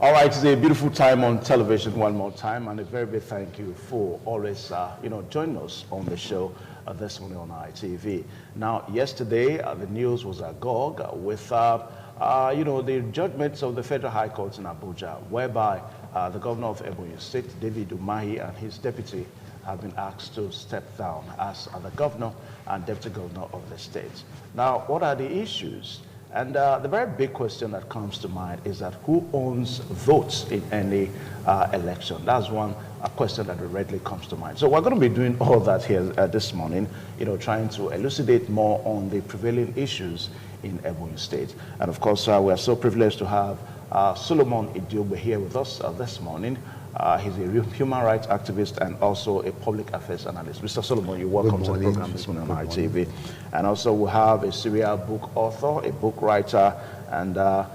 All right, it's a beautiful time on television one more time, and a very big thank you for always, joining us on the show this morning on ITV. Now, yesterday, the news was agog with, the judgments of the Federal High Court in Abuja, whereby the governor of EBONYI State, David Umahi, and his deputy have been asked to step down as the governor and deputy governor of the state. Now, what are the issues? And the very big question that comes to mind is that who owns votes in any election? That's one question that readily comes to mind. So we're going to be doing all that here this morning, trying to elucidate more on the prevailing issues in EBONYI State. And of course, we are so privileged to have Solomon Idiogbe here with us this morning. He's a human rights activist and also a public affairs analyst. Mr. Solomon, you're welcome to the program this morning on ITV. And also we have a serial book author, a book writer, and a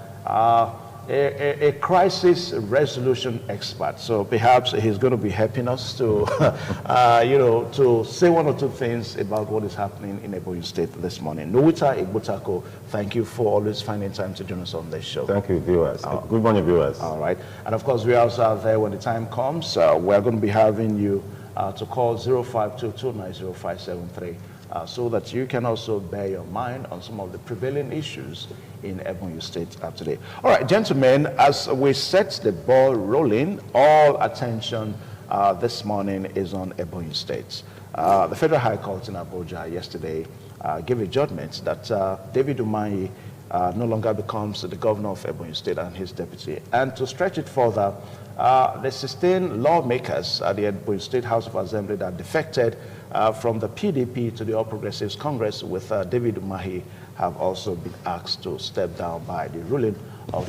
crisis resolution expert. So perhaps he's going to be helping us to, to say one or two things about what is happening in EBONYI State this morning. Nowita Igbutako, thank you for always finding time to join us on this show. Thank you, viewers. Good morning, viewers. All right. And of course, we also are there when the time comes. We're going to be having you to call 0522905573 so that you can also bear your mind on some of the prevailing issues in EBONYI State today. All right, gentlemen, as we set the ball rolling, all attention this morning is on EBONYI State. The Federal High Court in Abuja yesterday gave a judgment that David Umahi no longer becomes the governor of EBONYI State and his deputy. And to stretch it further, the 16 lawmakers at the EBONYI State House of Assembly that defected from the PDP to the All Progressives Congress with David Umahi have also been asked to step down by the ruling of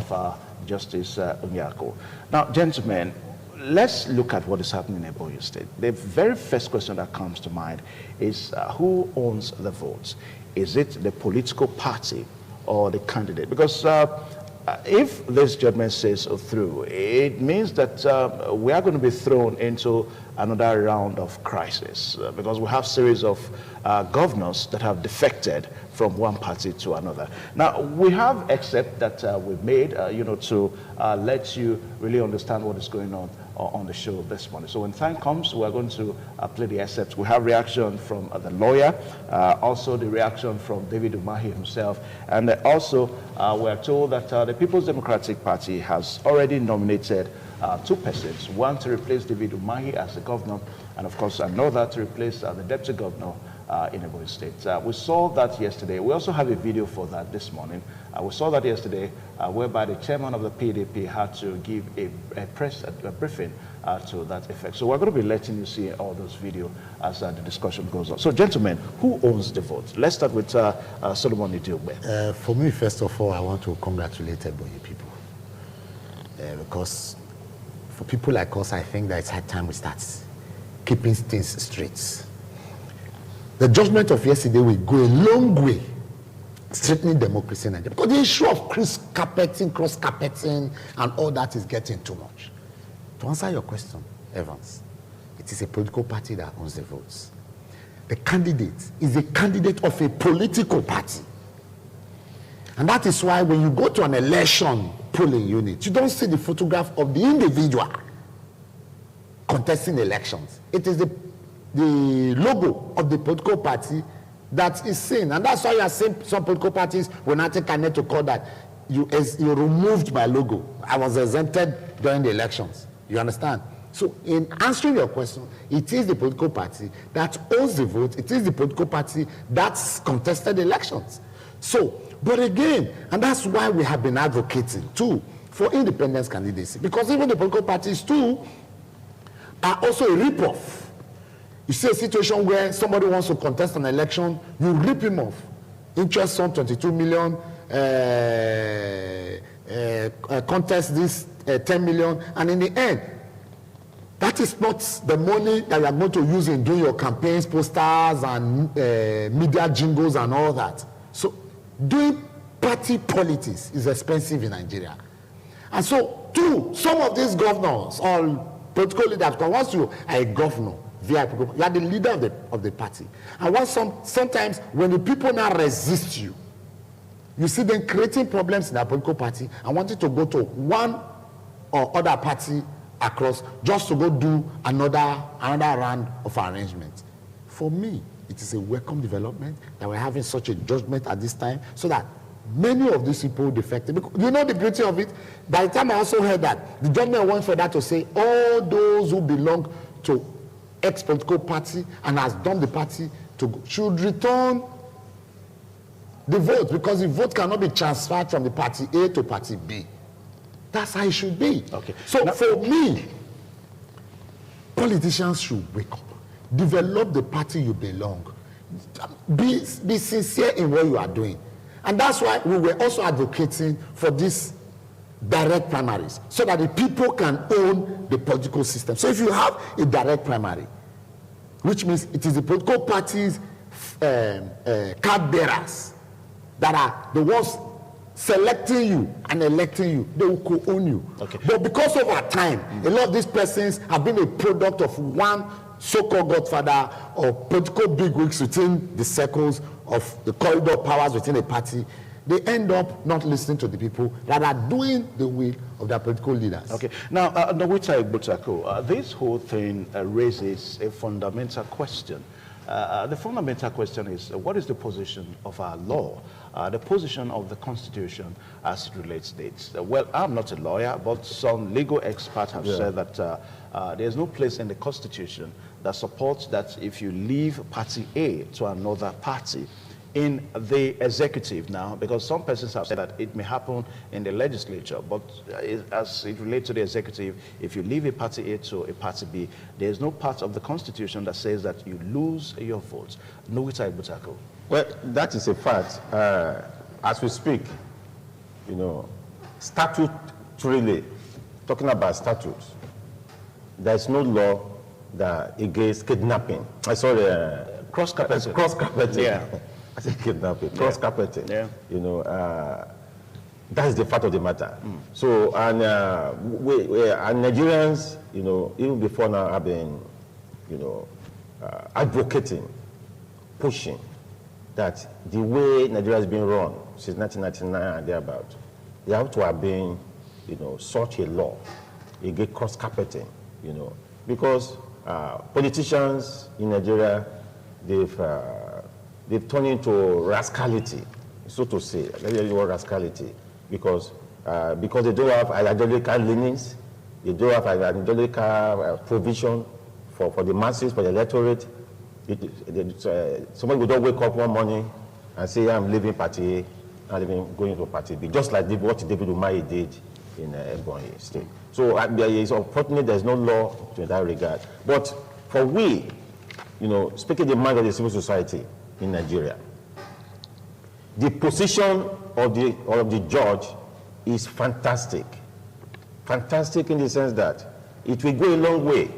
Justice Onyako. Now, gentlemen, let's look at what is happening in EBONYI State. The very first question that comes to mind is who owns the votes? Is it the political party or the candidate? Because if this judgment says through, it means that we are going to be thrown into another round of crisis because we have a series of governors that have defected from one party to another. Now, we have excerpt that we've made, to let you really understand what is going on the show this morning. So when time comes, we're going to play the excerpt. We have reaction from the lawyer, also the reaction from David Umahi himself, and also we're told that the People's Democratic Party has already nominated two persons, one to replace David Umahi as the governor, and of course another to replace the deputy governor in EBONYI State. We saw that yesterday. We also have a video for that this morning. We saw that yesterday, whereby the chairman of the PDP had to give a press briefing to that effect. So we're going to be letting you see all those videos as the discussion goes on. So, gentlemen, who owns the vote? Let's start with Solomon Idiogbe. For me, first of all, I want to congratulate EBONYI people. Because for people like us, I think that it's high time we start keeping things straight. The judgment of yesterday will go a long way strengthening democracy in Nigeria. Because the issue of cross-carpeting, and all that is getting too much. To answer your question, Evans, it is a political party that owns the votes. The candidate is a candidate of a political party. And that is why when you go to an election polling unit, you don't see the photograph of the individual contesting elections. It is the logo of the political party that is seen. And that's why you are seeing some political parties will not take a net to call that you removed my logo. I was exempted during the elections. You understand? So in answering your question, it is the political party that owns the vote. It is the political party that's contested elections. So, but again, and that's why we have been advocating too for independence candidacy, because even the political parties too are also a rip-off. You see a situation where somebody wants to contest an election, you rip him off. Interest on 22 million, contest this 10 million, and in the end, that is not the money that you are going to use in doing your campaigns, posters, and media jingles and all that. So doing party politics is expensive in Nigeria. And so, too, some of these governors or political leaders, because once you are a governor, you are the leader of the party. And once sometimes when the people now resist you, you see them creating problems in their political party and wanting to go to one or other party across just to go do another round of arrangement. For me, it is a welcome development that we're having such a judgment at this time, so that many of these people defected. Because you know the beauty of it? By the time I also heard that, the judgment went further to say all those who belong to ex-political party and has done the party should return the vote, because the vote cannot be transferred from the party A to party B. That's how it should be. Okay. So now, for me, politicians should wake up, develop the party you belong, be sincere in what you are doing. And that's why we were also advocating for this direct primaries, so that the people can own the political system. So if you have a direct primary, which means it is the political parties' card bearers that are the ones selecting you and electing you, they will co-own you. Okay. But because of our time, a lot of these persons have been a product of one so-called godfather or political bigwigs within the circles of the corridor powers within a party. They end up not listening to the people that are doing the will of their political leaders. Okay. Now, Nowita Igbutako, this whole thing raises a fundamental question. The fundamental question is, what is the position of our law, the position of the Constitution as it relates to it? Well, I'm not a lawyer, but some legal experts have said that there's no place in the Constitution that supports that if you leave party A to another party in the executive now, because some persons have said that it may happen in the legislature, but as it relates to the executive, if you leave a party A to a party B, there is no part of the Constitution that says that you lose your votes. Nowita Igbutako. Well, that is a fact. As we speak, you know, statutorily, talking about statutes, there is no law that against kidnapping. I saw the cross-carpeting. Cross-carpeting. Yeah. I said kidnapping, cross-carpeting. Yeah. You know, that is the fact of the matter. So, and Nigerians, you know, even before now, have been, you know, advocating, pushing that the way Nigeria has been run since 1999 and thereabout, there have to have been, you know, such a law against cross-carpeting, you know, because politicians in Nigeria, they've turned into rascality, so to say. Let me use the word rascality, because they don't have ideological leanings, they don't have ideological provision for the masses, for the electorate. Somebody will don't wake up one morning and say, I'm leaving party A, I'm going to party B, just like what David Umahi did in EBONYI state. So it's unfortunate there's no law in that regard. But for we, you know, speaking the mind of the civil society in Nigeria, the position of the judge is fantastic. Fantastic in the sense that it will go a long way,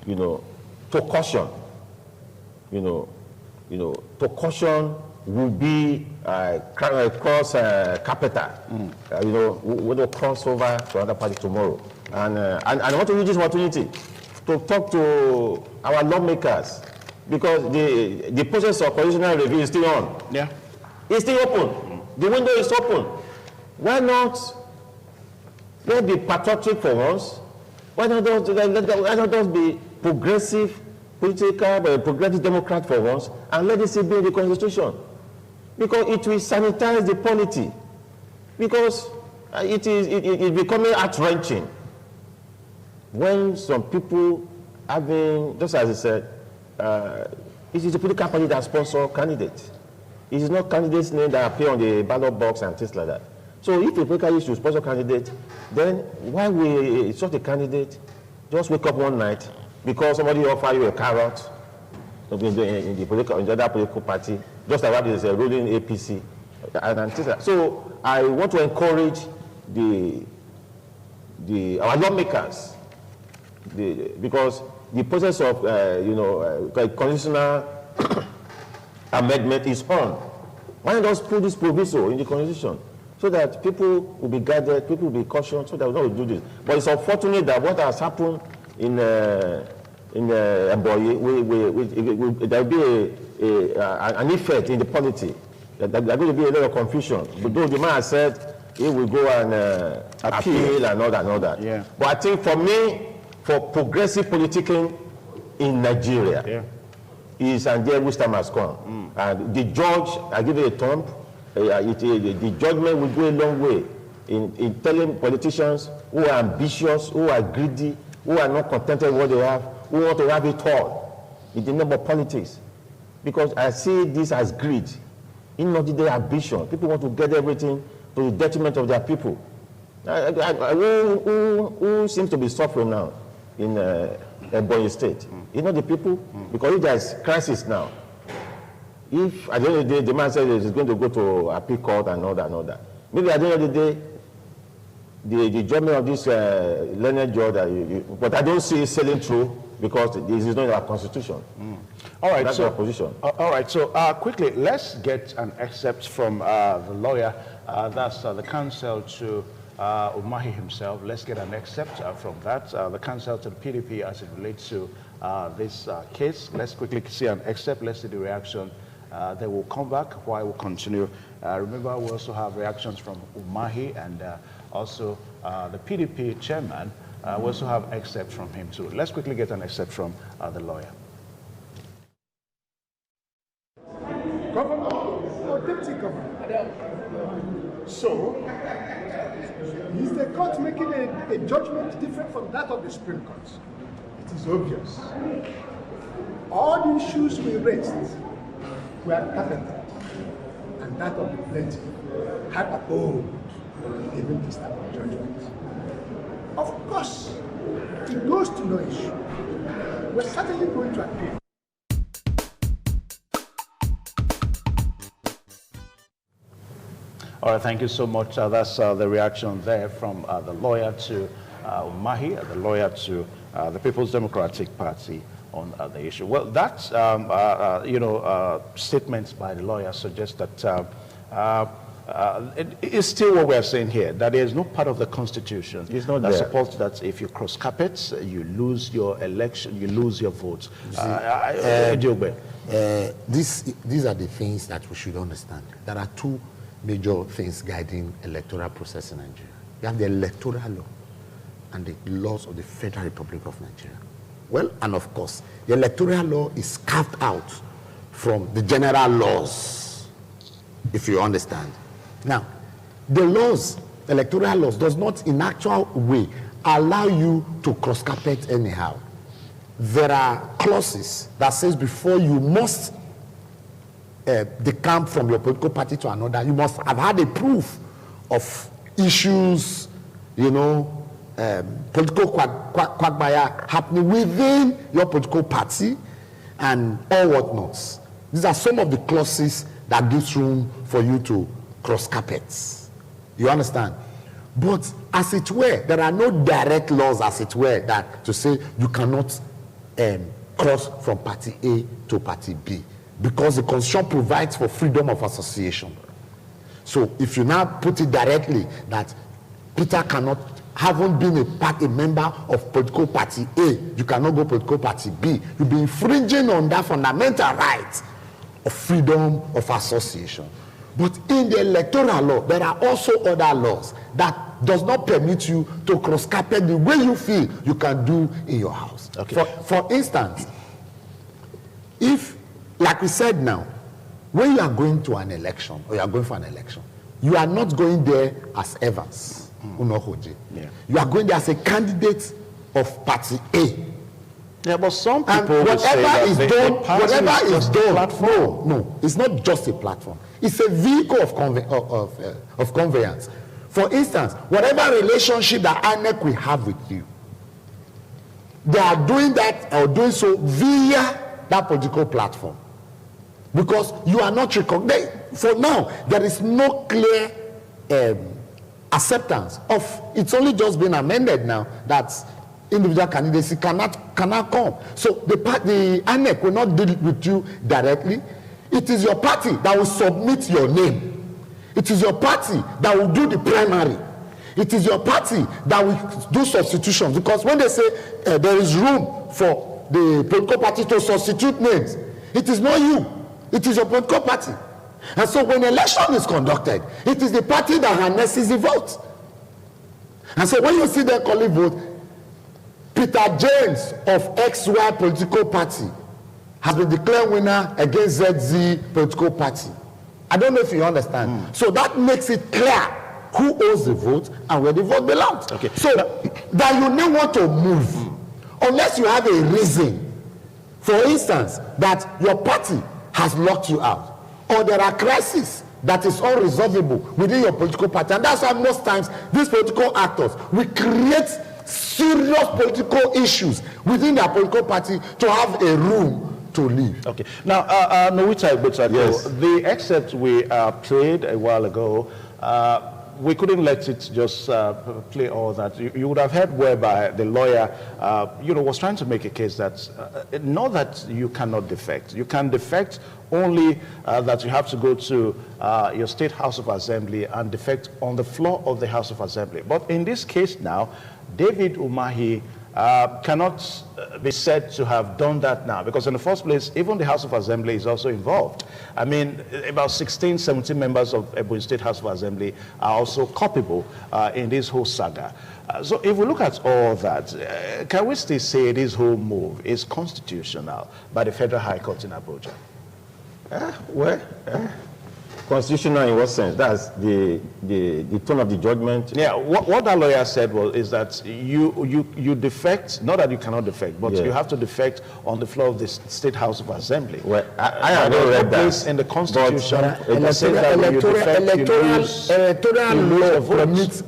you know, to caution. To caution will be cross capital. You know, we will cross over to another party tomorrow. And I want to use this opportunity to talk to our lawmakers, because the process of constitutional review is still on. Yeah. It's still open. The window is open. Why not let be patriotic for once? Why not just be progressive, political, progressive Democrat for once, and let this be in the Constitution? Because it will sanitize the polity. Because it's becoming heart-wrenching when some people having, just as I said, it is the political party that sponsors candidates. It is not candidates' name that appear on the ballot box and things like that. So if a political issue sponsor candidate, then why will such a candidate just wake up one night because somebody offer you a carrot in the other political party, just like what is a ruling APC and things like that. So I want to encourage our lawmakers, because the process of constitutional amendment is on. Why not just put this proviso in the Constitution so that people will be guided, people will be cautioned, so that we don't do this. But it's unfortunate that what has happened in EBONYI, there will be an effect in the polity. There's going to be a lot of confusion. Though the man has said he will go and appeal and all that. Yeah. But I think for me, for progressive politicking in Nigeria, is and there which time has come. And the judge, I give it a thumb, the judgment will go a long way in telling politicians who are ambitious, who are greedy, who are not contented with what they have, who want to have it all in the name of politics. Because I see this as greed, in not their ambition. People want to get everything to the detriment of their people. Who seems to be suffering now in EBONYI State? You know the people? Because if there's crisis now, if at the end of the day the man says he's going to go to appeal court and all that, maybe at the end of the day, the judgment of this learned judge, but I don't see it sailing through because this is not our constitution. All right, that's so our position. All right, so quickly, let's get an excerpt from the lawyer. That's the counsel to Umahi himself. Let's get an excerpt from that. The counsel to the PDP as it relates to this case. Let's quickly see an excerpt. Let's see the reaction. They will come back while we continue. Remember, we also have reactions from Umahi and also the PDP chairman. We also have excerpt from him too. Let's quickly get an excerpt from the lawyer. Governor or deputy governor. So, is the court making a judgment different from that of the Supreme Court? It is obvious. All the issues we raised were patented, and that of the plaintiff had uphold even this type of judgment. Of course, it goes to no issue. We're certainly going to appeal. All right, thank you so much. That's the reaction there from the lawyer to Umahi, the lawyer to the People's Democratic Party on the issue. Well, that, statements by the lawyer suggest that it is still what we're saying here, that there is no part of the Constitution that supports that if you cross carpets, you lose your election, you lose your votes. These are the things that we should understand. There are two major things guiding electoral process in Nigeria. You have the electoral law and the laws of the Federal Republic of Nigeria. Well, and of course, the electoral law is carved out from the general laws, if you understand. Now, the laws, electoral laws, does not in actual way allow you to cross carpet anyhow. There are clauses that says before you must decamp from your political party to another, you must have had a proof of issues, political quagmire happening within your political party and all whatnots. These are some of the clauses that gives room for you to cross carpets. You understand? But as it were, there are no direct laws, as it were, that to say you cannot cross from party A to party B, because the Constitution provides for freedom of association. So if you now put it directly that Peter cannot, having been a member of political party A, you cannot go political party B, you'll be infringing on that fundamental right of freedom of association. But in the electoral law, there are also other laws that does not permit you to cross carpet the way you feel you can do in your house. Okay. For instance, if, like we said now, when you are going to an election, or you are going for an election, you are not going there as Evans, Unohoji. Yeah. You are going there as a candidate of party A. Yeah, but some people and will say that no, it's not just a platform. It's a vehicle of conveyance. For instance, whatever relationship that INEC will have with you, they are doing that or doing so via that political platform. Because you are not recognized. For now, there is no clear acceptance of, it's only just been amended now that individual candidacy cannot come. So the INEC will not deal with you directly. It is your party that will submit your name. It is your party that will do the primary. It is your party that will do substitutions. Because when they say there is room for the political party to substitute names, it is not you. It is your political party. And so when election is conducted, it is the party that harnesses the vote. And so when you see them calling vote, Peter James of XY political party has been declared winner against ZZ political party. I don't know if you understand. So that makes it clear who owns the vote and where the vote belongs. Okay. So that you may want to move unless you have a reason. For instance, that your party has locked you out, or there are crises that is unresolvable within your political party. And that's why most times these political actors will create serious political issues within their political party to have a room to live. Okay. Now, Nowita Igbotako, Yes. the excerpt we played a while ago, we couldn't let it just play all that. You would have heard whereby the lawyer, was trying to make a case that not that you cannot defect. You can defect only that you have to go to your state House of Assembly and defect on the floor of the House of Assembly. But in this case now, David Umahi cannot be said to have done that now, because in the first place, even the House of Assembly is also involved. I mean, about 16, 17 members of Ebonyi State House of Assembly are also culpable in this whole saga. So if we look at all that, can we still say this whole move is constitutional by the Federal High Court in Abuja? Constitutional in what sense? That's the tone of the judgment. Yeah, what that lawyer said is that you defect, not that you cannot defect, but you have to defect on the floor of the State House of Assembly. Well, I have not read that. In the Constitution, Electoral law permits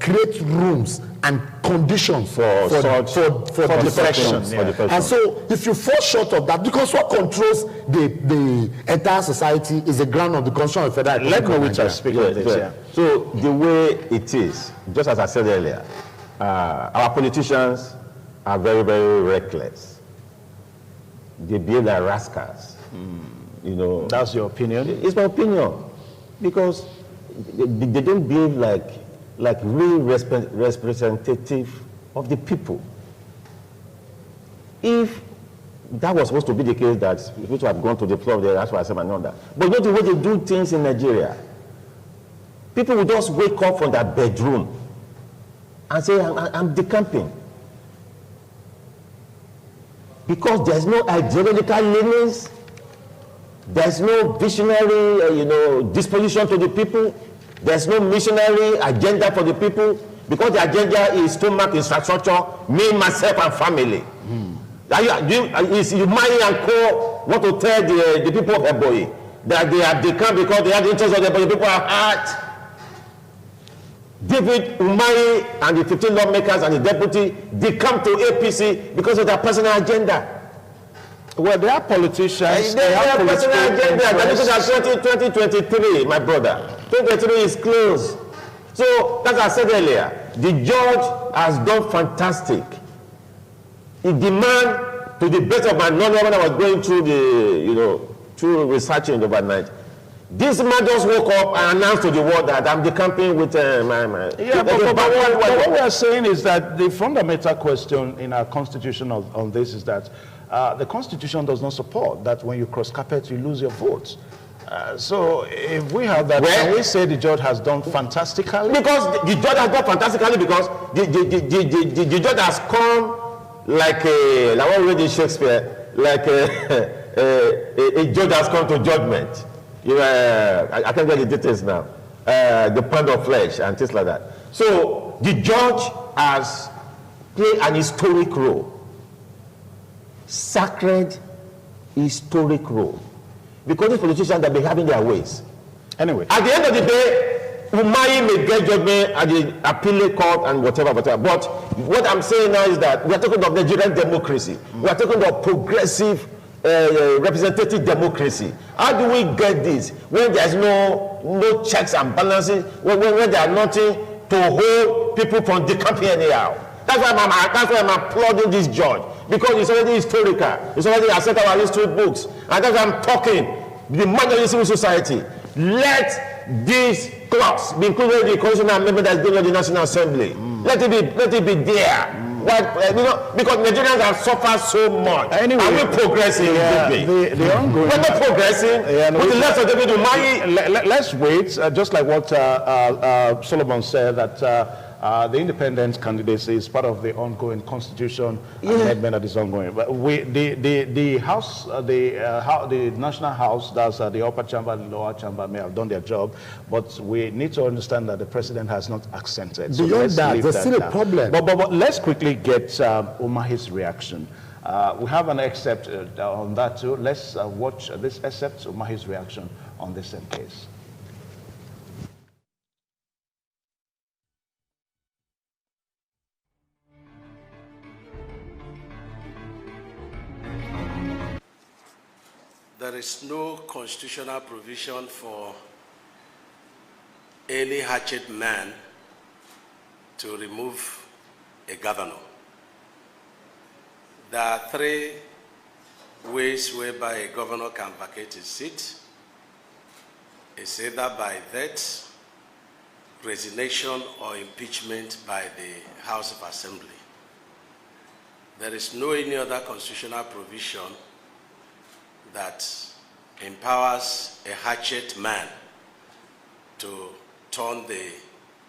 create rooms and conditions for defection. And so if you fall short of that, because what controls the entire society is the ground of the Constitution of Federal Republic. Let me which speak of this. Yeah. So the way it is, just as I said earlier, our politicians are very, very reckless. They behave like rascals. That's your opinion? It's my opinion, because they don't behave like real representative of the people. If that was supposed to be the case, that people have gone to the floor of the House of Assembly and all that. But not the way they do things in Nigeria. People will just wake up from their bedroom and say, I'm decamping. Because there's no ideological leanings, there's no visionary, disposition to the people, there's no missionary agenda for the people, because the agenda is stomach, infrastructure, me, myself, and family. You marry and co want to tell the people of Ebonyi that they are decamped because they have the interest of the Ebonyi people at heart. David Umahi and the 15 lawmakers and the deputy, they come to APC because of their personal agenda. Well, they are politicians. They have personal agenda. That is 2023, my brother. 2023 is close. So, as I said earlier, the judge has done fantastic. He demands, to the best of my knowledge, when I was going through through researching overnight, this man just woke up and announced to the world that I'm decamping with my. Yeah, but what we are saying is that the fundamental question in our constitution on this is that the constitution does not support that when you cross carpet, you lose your votes. So if we have that, can we say the judge has done fantastically? Because the judge has done fantastically, because the judge has come like what we read in Shakespeare, like a judge has come to judgment. I can't get the details now. The pound of flesh and things like that. So the judge has played an historic role, sacred historic role, because these politicians have been having their ways. Anyway, at the end of the day, Umahi may get judgment at the appellate court and whatever. But what I'm saying now is that we are talking of Nigerian democracy. We are talking of progressive representative democracy. How do we get this when there's no checks and balances, when there are nothing to hold people from decamping anyhow? That's why I'm applauding this judge, because it's already historical. It's already accepted our history books. And that's why I'm talking, the man of the civil society, let this clause be included in the constitutional amendment that's given to the National Assembly. Let it be there. Why, because Nigerians have suffered so much. Anyway, are we progressing? The ongoing. We're not progressing. With the less of David Umahi. Let's wait. Just like what Solomon said, that the independent candidacy is part of the ongoing constitution amendment that is ongoing. But the House, the National House, that's the upper chamber and the lower chamber, may have done their job, but we need to understand that the president has not accented. So beyond that, there's still a problem. But let's quickly get Umahi's reaction. We have an excerpt on that too. Let's watch this excerpt, Umahi's reaction on this same case. There is no constitutional provision for any hatchet man to remove a governor. There are 3 ways whereby a governor can vacate his seat. It's either by death, resignation, or impeachment by the House of Assembly. There is no any other constitutional provision that empowers a hatchet man to turn the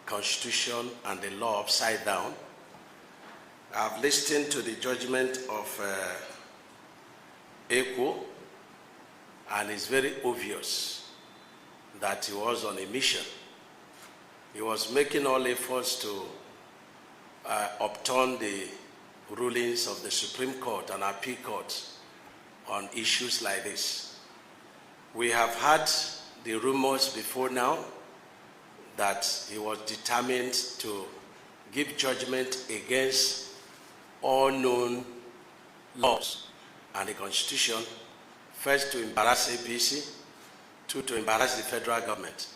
Constitution and the law upside down. I've listened to the judgment of Eko, and it's very obvious that he was on a mission. He was making all efforts to upturn the rulings of the Supreme Court and Appeal Court on issues like this. We have had the rumors before now that he was determined to give judgment against all known laws and the Constitution, first to embarrass APC, 2 to embarrass the federal government.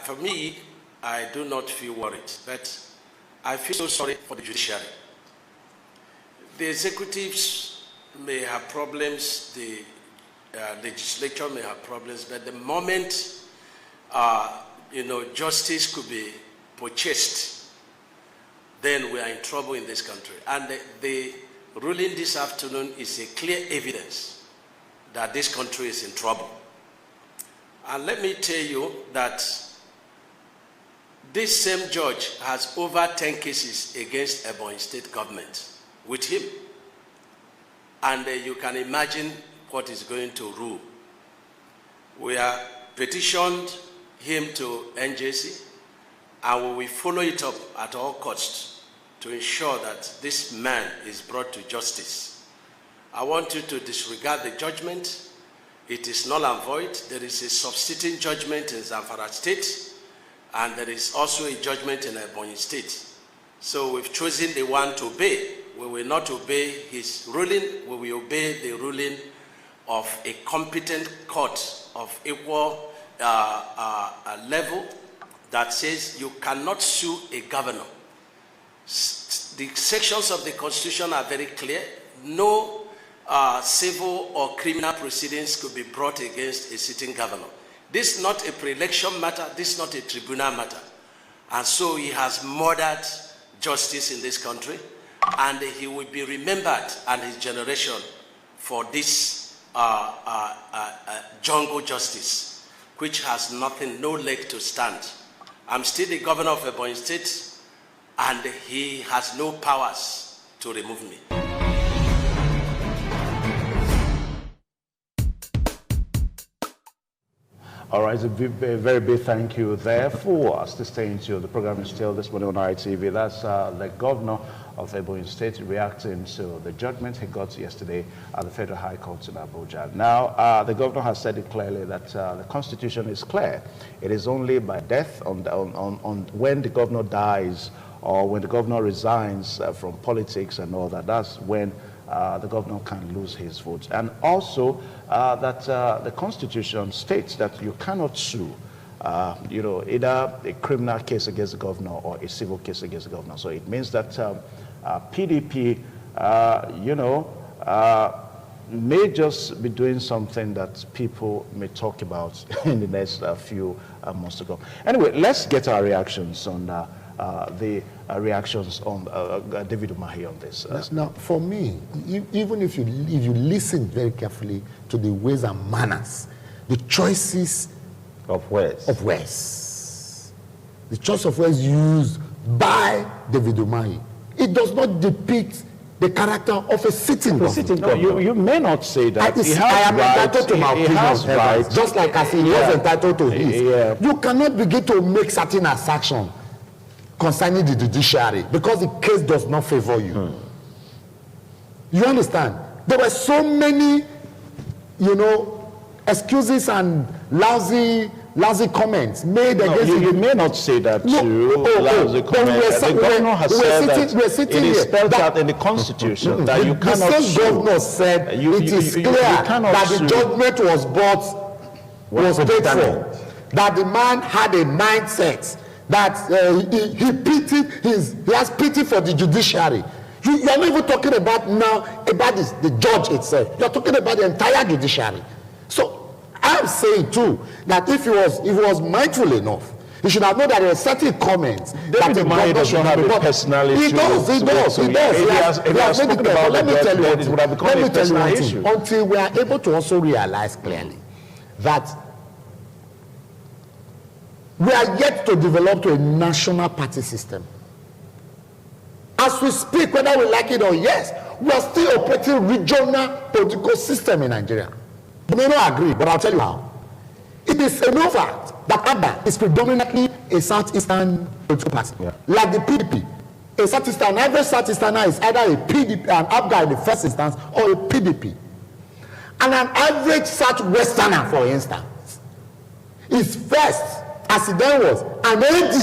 For me, I do not feel worried, but I feel so sorry for the judiciary. The executives may have problems, the legislature may have problems, but the moment justice could be purchased, then we are in trouble in this country. And the ruling this afternoon is a clear evidence that this country is in trouble. And let me tell you that this same judge has over 10 cases against Ebonyi State government with him. And you can imagine what is going to rule. We have petitioned him to NJC, and we will follow it up at all costs to ensure that this man is brought to justice. I want you to disregard the judgment. It is null and void. There is a substituting judgment in Zamfara State, and there is also a judgment in Ebonyi State. So we've chosen the one to obey. We will not obey his ruling. We will obey the ruling of a competent court of equal level that says you cannot sue a governor. The sections of the Constitution are very clear. No civil or criminal proceedings could be brought against a sitting governor. This is not a pre-election matter. This is not a tribunal matter. And so he has murdered justice in this country, and he will be remembered and his generation for this jungle justice, which has nothing, no leg to stand. I'm still the governor of Ebonyi State, and he has no powers to remove me. All right, a very big thank you there for staying to the program is still this morning on ITV. That's the governor of Ebonyi State reacting to the judgment he got yesterday at the Federal High Court in Abuja. Now, the governor has said it clearly that the Constitution is clear. It is only by death on when the governor dies or when the governor resigns from politics and all that. That's when the governor can lose his vote. And also that the Constitution states that you cannot sue either a criminal case against the governor or a civil case against the governor. So it means that PDP, may just be doing something that people may talk about in the next few months to come. Anyway, let's get our reactions on the reactions on David Umahi on this. Now, for me, even if you listen very carefully to the ways and manners, the choices Of words. the choice of words used by David Umahi, it does not depict the character of a sitting government. No, you may not say that. I am entitled to my opinion, right. just like as he was entitled to his. Yeah. You cannot begin to make certain assertions concerning the judiciary because the case does not favor you. You understand? There were so many, excuses and lousy comments made against you may not say that too. The governor has said that it is spelled out in the Constitution that you cannot the sue. governor said it is clear that the judgment was paid for, that the man had a mindset that he has pity for the judiciary. You are not even talking about now about the judge itself. You are talking about the entire judiciary. So I'm saying too that if he was mindful enough, he should have known that there are certain comments that the governor should have a personality. He does. He has made it clear. Let me tell you one thing. Until we are able to also realize clearly that we are yet to develop to a national party system. As we speak, whether we like it or yes, we are still operating regional political system in Nigeria. You may not agree, but I'll tell you how. It is a known fact that ABBA is predominantly a southeastern political party. Yeah. Like the PDP, a southeastern, every southeasterner is either a PDP, an ABGA in the first instance, or a PDP. And an average southwesterner, for instance, is first, as it then was, an AD,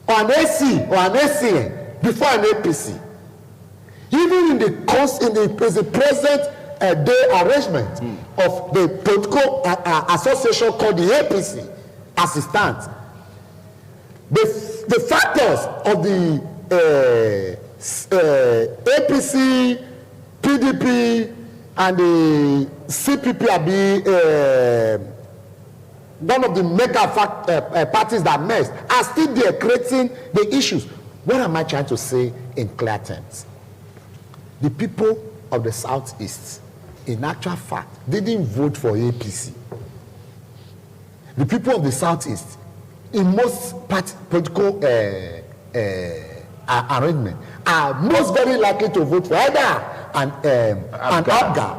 or an AC, or an ACN, before an APC. Even in the present day arrangement of the political association called the APC, as it stands, the factors of the APC, PDP, and the CPP are one of the mega parties that merged are still there creating the issues. What am I trying to say in clear terms? The people of the Southeast, in actual fact, didn't vote for APC. The people of the Southeast, in most political arrangement, are most very likely to vote for either an ABGA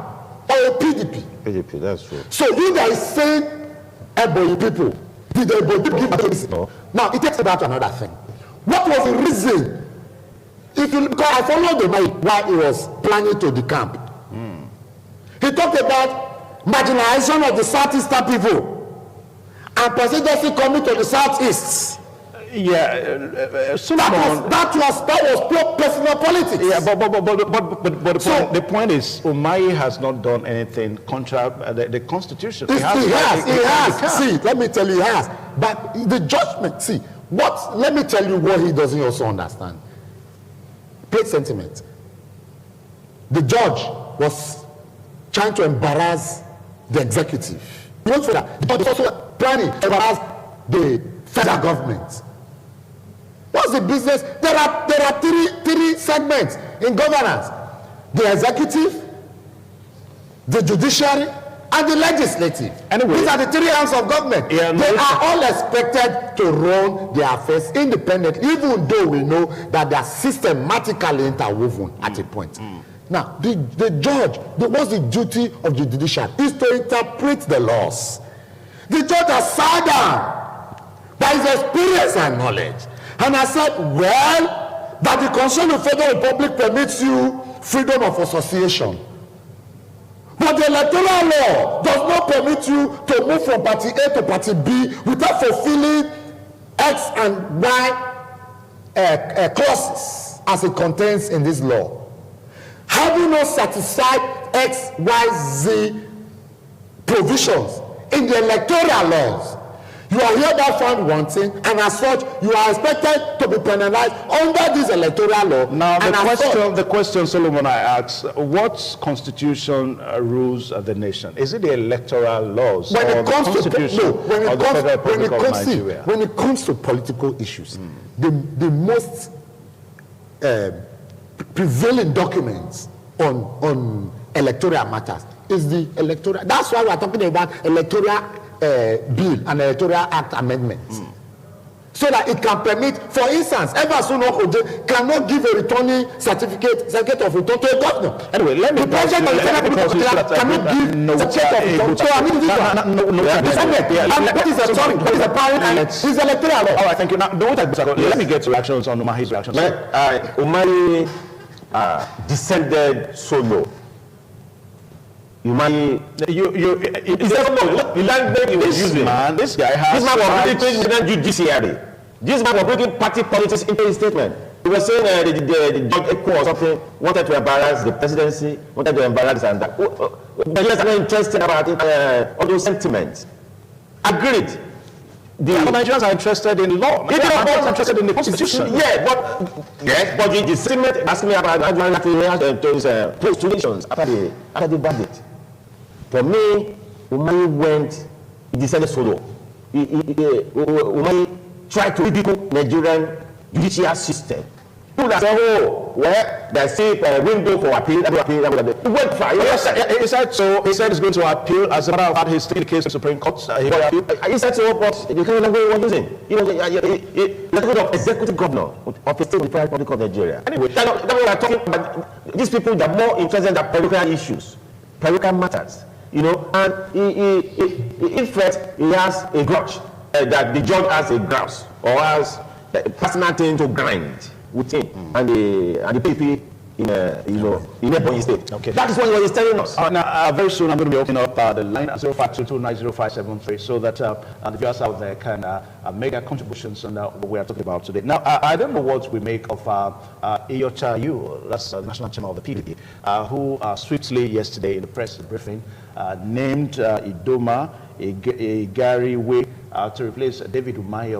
or a PDP. PDP, that's true. So you guys saying EBONYI people, did the EBONYI people give APC? No. Now, it takes me back to another thing. What was the reason? Because I followed the man while he was planning to decamp. He talked about marginalization of the Southeastern people and presidency coming to the Southeast. Yeah, that was pure personal politics. Yeah, but the point is, Umahi has not done anything contrary the Constitution. He has. See, let me tell you, he has. But the judgment, let me tell you what he doesn't also understand. Plate sentiment. The judge was trying to embarrass the executive. He went for that. The judge was also planning to embarrass the federal government. What's the business? There are three segments in governance: the executive, the judiciary, and the legislative. Anyway, these are the three arms of government. Yeah, they are all expected to run their affairs independently, even though we know that they are systematically interwoven at a point. Now, the judge, what's the duty of the judiciary? Is to interpret the laws. The judge has sat down by his experience and knowledge, and I said, well, that the Constitution of the Federal Republic permits you freedom of association. But the electoral law does not permit you to move from party A to party B without fulfilling X and Y clauses as it contains in this law. Having not satisfied X, Y, Z provisions in the electoral laws, You are hereby found wanting, and as such, you are expected to be penalized under this electoral law. Now, and the question, Solomon, I ask, what constitution rules the nation? Is it the electoral laws when or it comes the constitution to of the Federal Republic of Nigeria? When it comes to political issues, the most prevailing documents on electoral matters is the electoral. That's why we are talking about electoral bill and electoral act amendments. So that it can permit, for instance, Oje cannot give a returning certificate of return to a governor. Anyway, let me cannot give certificate of return to an individual. That is a parent and it's electoral law. All right, thank you. Now, let me get reactions on Umahi's reactions. Umahi descended so low. Umahi, the language he was using. This guy has. This man was breaking judiciary. This man was breaking party politics into his statement. He was saying the Judge Eko or something wanted to embarrass the presidency, wanted to embarrass and that. But yes, I'm not interested about it, all those sentiments. Agreed. The Nigerians are interested in law. They are not interested in the constitution. Yeah, but the statement asking me about postulations after the verdict. For me, Umahi descended solo. Umahi tried to ridicule Nigerian judicial system. People that say, oh, well, there's still a window for appeal. It went far. He said so. He said he's going to appeal. As a matter of fact, he's taking the case to the Supreme Court. He said so, but you can't remember what he's using. You know, the executive governor of a state of the Republic of Nigeria. Anyway, that's what we're talking about. These people that are more interested in the political issues, political matters. You know, and in fact, he has a grudge that the judge has a grouse or has a personal thing to grind with him and the PP in Ebonyi State. Okay. That is what he is telling us. Now, very soon I'm going to be opening up the line 0522900573 so that the viewers out there can make their contributions on what we are talking about today. Now, I don't know what we make of Iyocha Yu, that's the national chairman of the PDP, who swiftly yesterday in the press briefing named Idoma Igariwe to replace David Umahi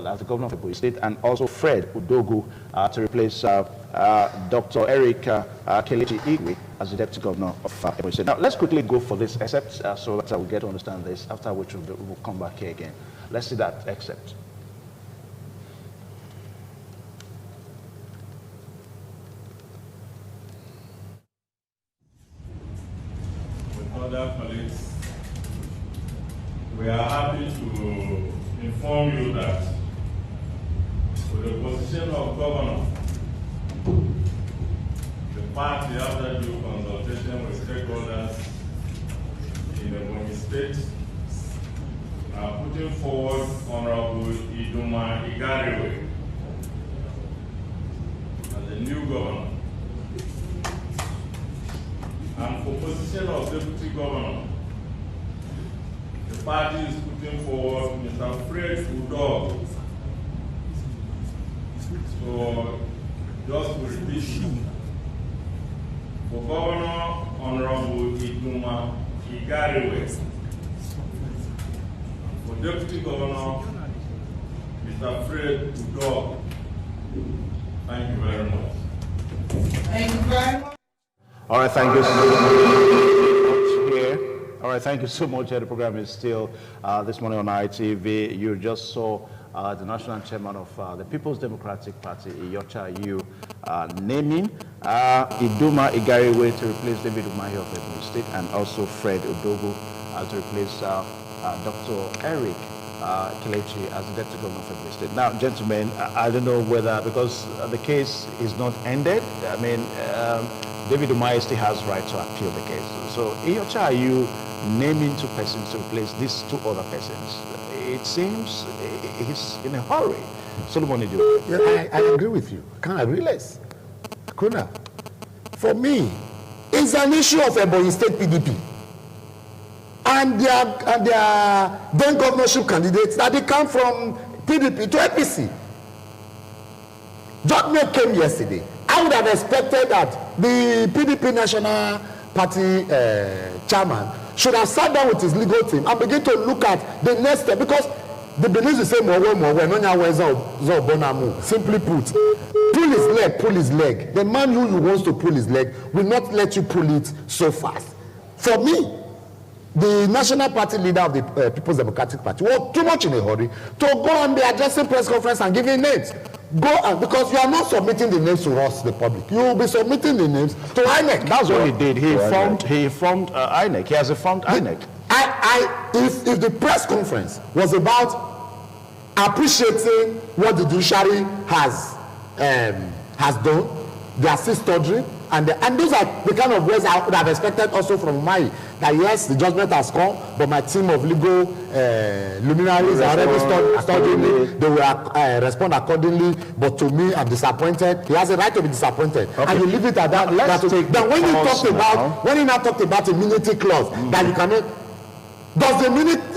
as the governor of Ebonyi State, and also Fred Udogu to replace Dr. Eric Kelechi Igwe as the deputy governor of Ebonyi State. Now, let's quickly go for this excerpt so that we get to understand this, after which we'll come back here again. Let's see that excerpt. With other colleagues, we are happy to inform you that with the position of governor, the party, after due consultation with stakeholders in the Ebonyi State, are putting forward Honorable Idoma Igariwe as the new governor. And for position of deputy governor, the party is putting forward Mr. Fred Udogu. So, just to repeat, for Governor Honorable Idoma Igariwe, for Deputy Governor Mr. Fred Udogu. Thank you very much. Thank you very much. All right, thank you so much here. All right, thank you so much. The program is still this morning on ITV. You just saw the national chairman of the People's Democratic Party, Iyocha Yu, naming Idoma Igariwe to replace David Umahi of Ebonyi State, and also Fred Udogu to replace Dr. Eric Kelechi as the deputy governor of Ebonyi State. Now, gentlemen, I don't know whether, because the case is not ended, I mean, David Umahi still has right to appeal the case. So, Iyocha Yu naming two persons to replace these two other persons, it seems he's in a hurry. Solomon, yeah, I agree with you. I can't agree less. Kuna, for me, it's an issue of Ebonyi State PDP and their then governorship candidates that they come from PDP to APC. Judgment came yesterday. I would have expected that the PDP National Party chairman should have sat down with his legal team and begin to look at the next step, because the Benin will say more, simply put, pull his leg. The man who wants to pull his leg will not let you pull it so fast. For me, the national party leader of the People's Democratic Party was too much in a hurry to go and be addressing press conference and giving names. Go and, because you are not submitting the names to us, the public. You will be submitting the names to INEC. That's what he did. He formed INEC. He has formed INEC. If the press conference was about appreciating what the judiciary has done, they are still studying, and those are the kind of words I would have expected also from Umahi. That yes, the judgment has come, but my team of legal luminaries are already studying it. They will respond accordingly. But to me, I'm disappointed. He has a right to be disappointed, and you leave it at that. Then when he now talked about immunity clause, that you cannot. Does the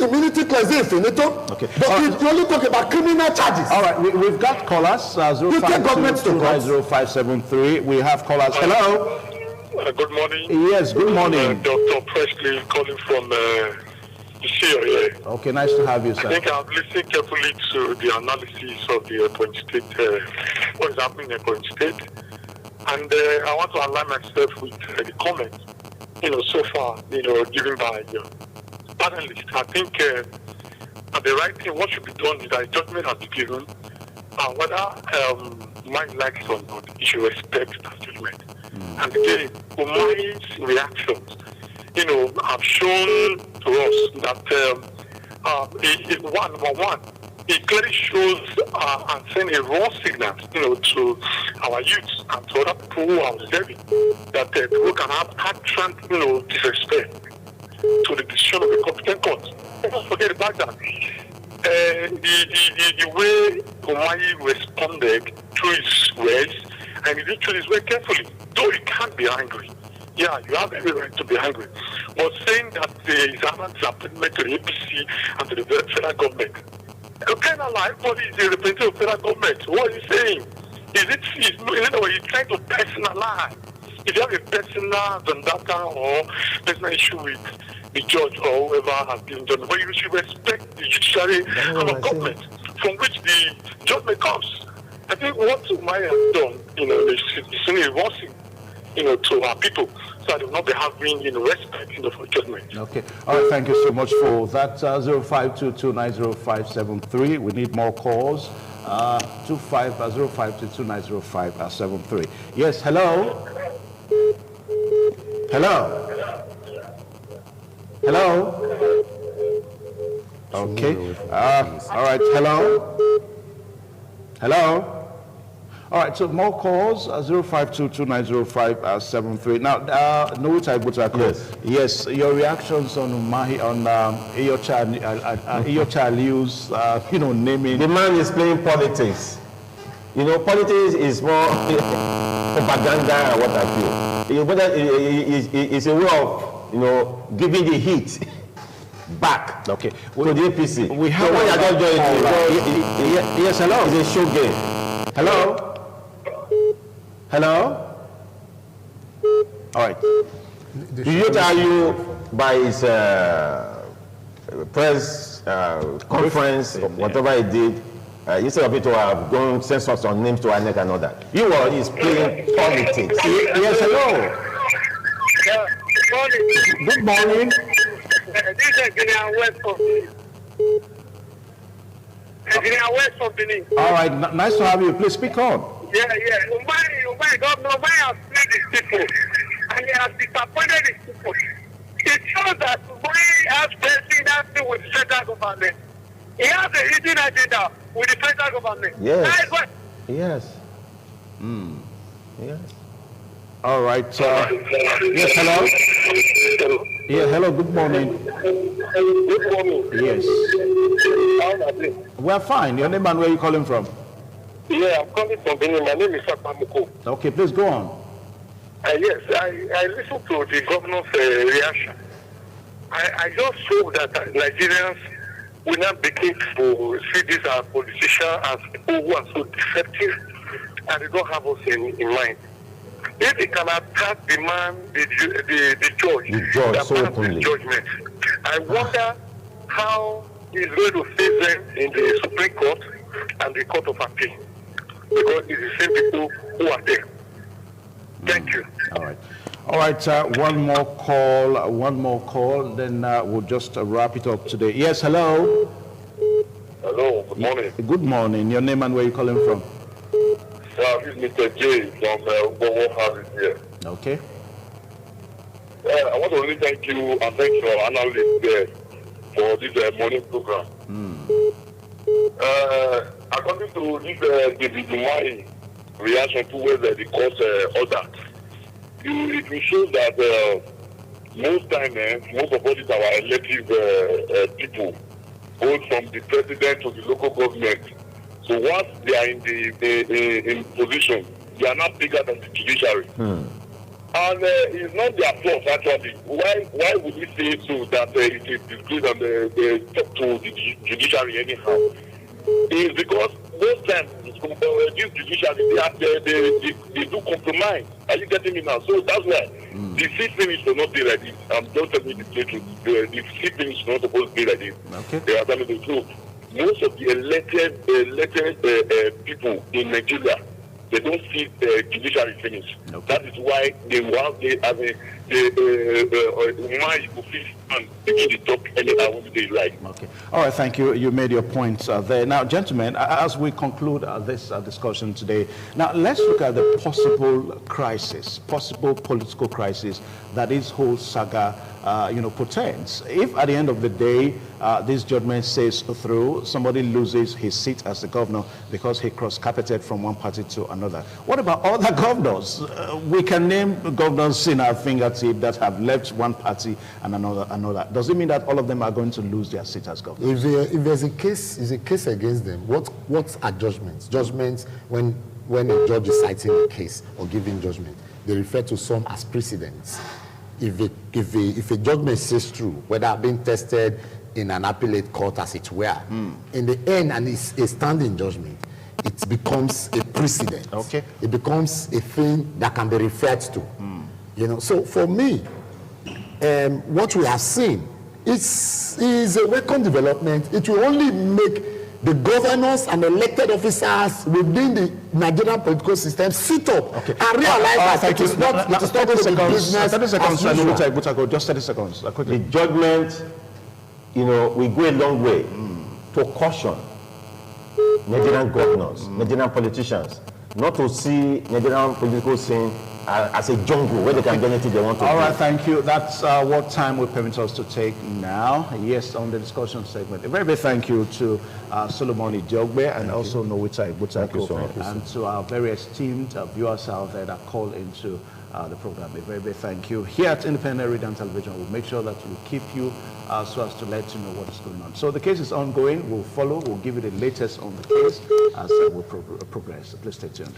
immunity clause is finito? Okay. You only talk about criminal charges. All right, we've got callers. 0573. We have callers. Hello. Good morning. Yes, good morning. Dr. Presley calling from here. Okay, nice to have you, sir. I think I've listened carefully to the analysis of the Ebonyi State, what is happening in Ebonyi State. And I want to align myself with the comments, so far, given by panelists. I think the right thing, what should be done is that judgment has been given. Whether Mike likes it or not, he should respect that judgment. And again, Umahi's reactions, have shown to us that it clearly shows and sends a wrong signal, to our youths and to other people who are observing that people can have outright, disrespect to the decision of a competent court. Don't forget the fact that the way Umahi responded to his words, and he did choose his words carefully, though he can't be angry. Yeah, you have every right to be angry. But saying that his disappointment to the APC and to the federal government, you cannot lie. Everybody is a representative of federal government. What is he saying? He's trying to personalize. If you have a personal vendetta or personal issue with the judge or whoever has been done, but you should respect the judiciary and the government from which the judgment comes. I think what Umahi has done, is only reversing, to our people, so that they will not be having, respect, for judgment. Okay. All right. Thank you so much for that. 0522905573. We need more calls. 0522905573. Yes. Hello. Hello. Hello. Okay. All right. Hello. Hello. All right. So more calls. 0522905573. Now, yes. Your reactions on Umahi on Iyorchia Aliu's, naming. The man is playing politics. Politics is more propaganda. What I feel. It's a way of giving the heat back to the APC. We have yes, hello. It's a show game. Hello? Hello? All right. Do you tell you by his press conference, whatever he did, instead of it to have gone send some names to INEC and all that, he's playing politics. Yes, hello. Yeah. Good morning. This is Engineer West of Benin. All right, nice to have you. Please speak on. Yeah. Umahi, Governor Umahi has played his people, and he has disappointed his people. It shows that Umahi has nothing with the federal government. He has a hidden agenda with the federal government. Yes. Yes. Yes. All right. Yes, hello. Yeah, hello. Good morning. Good morning. Yes. We're fine. Your name and where are you calling from? Yeah, I'm calling from Benin. My name is Sapamuko. Okay, please go on. Yes, I listened to the governor's reaction. I just hope that Nigerians will not begin to see these as politicians as people who are so deceptive and they don't have us in mind. If they can attack the man, the judge so that passed the judgment, I wonder how he's going to face them in the Supreme Court and the Court of Appeal because it's the same people who are there. Thank you. All right. All right, one more call, then we'll just wrap it up today. Yes, hello. Hello, good morning. Good morning. Your name and where you calling from? This is Mr. J from Bowo House here. Okay. I want to really thank you and thank your analyst there for this morning program. According to this the EBONYI reaction towards the court order, it will show that most time, most of all these our elective people, both from the president to the local government, so once they are in position, they are not bigger than the judiciary. And it's not their fault actually. Why would we say so that it is discreet and they talk to the judiciary anyhow? It's because most times this judiciary they do compromise. Are you getting me now? So that's why the seat finish will not be like this. I'm just telling you the truth. The seat finish is not supposed to be like this. Okay. They are telling the truth. Most of the elected people in Nigeria, they don't see the judiciary finish. Okay. That is why they want my office and they talk anyhow when they like. Okay. All right. Thank you. You made your points there. Now, gentlemen, as we conclude this discussion today, now let's look at the possible crisis, possible political crisis that this whole saga, portends. If at the end of the day, this judgment says through, somebody loses his seat as the governor because he cross-carpeted from one party to another. What about other governors? We can name governors in our fingertip that have left one party and another. Does it mean that all of them are going to lose their seat as governors? If there's a case against them, what are judgments? Judgments, when a judge is citing a case or giving judgment, they refer to some as precedents. If a judgment says true, whether being tested in an appellate court as it were, in the end, and it's a standing judgment, it becomes a precedent. Okay. It becomes a thing that can be referred to. So for me, what we have seen is a welcome development. It will only make the governors and elected officers within the Nigerian political system sit up and realize that it is not business as usual. Just 30 seconds. The judgment, we go a long way to caution Nigerian governors, Nigerian politicians, not to see Nigerian political scene as a jungle where they can do anything they want to do. All right, thank you. That's what time will permit us to take now. Yes, on the discussion segment. A very big thank you to Solomon Idiogbe and also Nowita Ibutako, and to our very esteemed viewers out there that call into the program. A very big thank you. Here at Independent Radio and Television, we'll make sure that we keep you so as to let you know what is going on. So the case is ongoing. We'll follow. We'll give you the latest on the case as we progress. Please stay tuned.